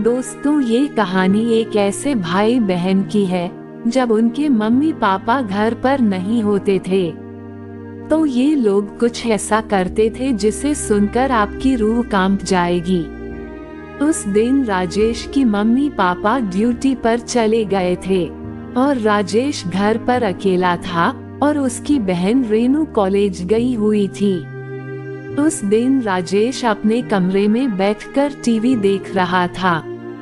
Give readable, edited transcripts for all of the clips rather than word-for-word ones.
दोस्तों, ये कहानी एक ऐसे भाई बहन की है जब उनके मम्मी पापा घर पर नहीं होते थे तो ये लोग कुछ ऐसा करते थे जिसे सुनकर आपकी रूह कांप जाएगी। उस दिन राजेश की मम्मी पापा ड्यूटी पर चले गए थे और राजेश घर पर अकेला था और उसकी बहन रेनू कॉलेज गई हुई थी। उस दिन राजेश अपने कमरे में बैठकर टीवी देख रहा था।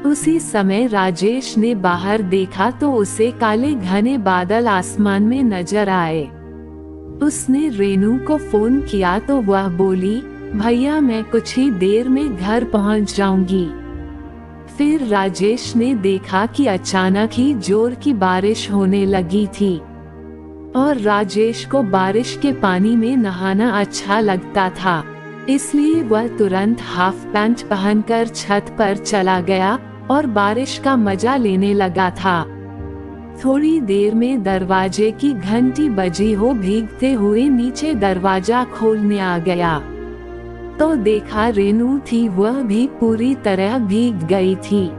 उसी समय राजेश ने बाहर देखा तो उसे काले घने बादल आसमान में नजर आए। उसने रेनू को फोन किया तो वह बोली, भैया मैं कुछ ही देर में घर पहुंच जाऊंगी। फिर राजेश ने देखा कि अचानक ही जोर की बारिश होने लगी थी और राजेश को बारिश के पानी में नहाना अच्छा लगता था, इसलिए वह तुरंत हाफ पैंट पहनकर छत पर चला गया और बारिश का मजा लेने लगा था। थोड़ी देर में दरवाजे की घंटी बजी हो भीगते हुए नीचे दरवाजा खोलने आ गया तो देखा रेनू थी, वह भी पूरी तरह भीग गई थी।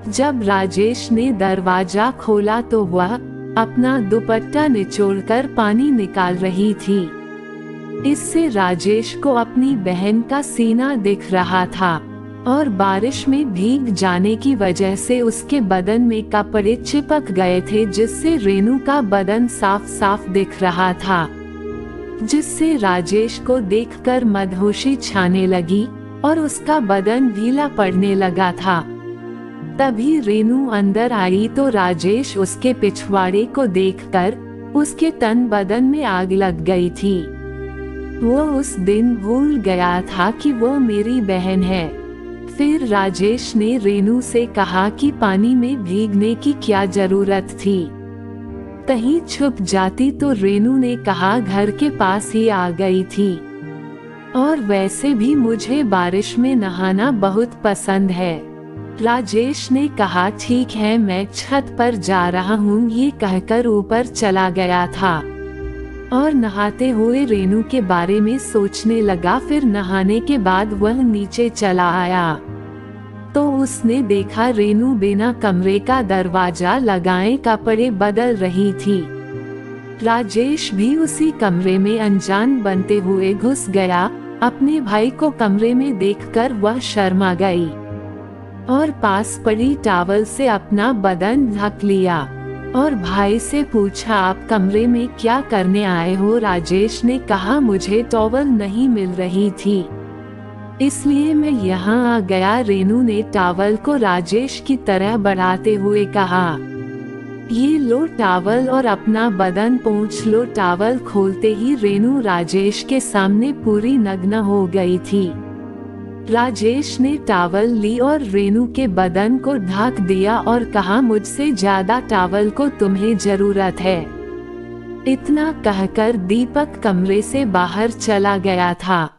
जब राजेश ने दरवाजा खोला तो वह अपना दुपट्टा निचोड़कर पानी निकाल रही थी। इससे राजेश को अपनी बहन का सीना दिख रहा था और बारिश में भीग जाने की वजह से उसके बदन में कपड़े चिपक गए थे, जिससे रेनू का बदन साफ साफ दिख रहा था, जिससे राजेश को देखकर मदहोशी छाने लगी और उसका बदन ढीला पड़ने लगा था। तभी रेनू अंदर आई तो राजेश उसके पिछवाड़े को देखकर उसके तन बदन में आग लग गई थी। वो उस दिन भूल गया था कि वो मेरी बहन है। फिर राजेश ने रेनू से कहा कि पानी में भीगने की क्या जरूरत थी, कहीं छुप जाती तो रेनू ने कहा घर के पास ही आ गई थी और वैसे भी मुझे बारिश में नहाना बहुत पसंद है। राजेश ने कहा ठीक है मैं छत पर जा रहा हूँ, ये कहकर ऊपर चला गया था और नहाते हुए रेनू के बारे में सोचने लगा। फिर नहाने के बाद वह नीचे चला आया तो उसने देखा रेनू बिना कमरे का दरवाजा लगाए कपड़े बदल रही थी। राजेश भी उसी कमरे में अनजान बनते हुए घुस गया। अपने भाई को कमरे में देखकर वह शर्मा गई और पास पड़ी टॉवल से अपना बदन ढक लिया और भाई से पूछा आप कमरे में क्या करने आए हो। राजेश ने कहा मुझे टॉवल नहीं मिल रही थी इसलिए मैं यहाँ आ गया। रेनू ने टॉवल को राजेश की तरह बढ़ाते हुए कहा, ये लो टॉवल और अपना बदन पोंछ लो। टॉवल खोलते ही रेनू राजेश के सामने पूरी नग्न हो गई थी। राजेश ने टॉवल ली और रेनू के बदन को ढक दिया और कहा मुझसे ज्यादा टॉवल को तुम्हें जरूरत है। इतना कहकर दीपक कमरे से बाहर चला गया था।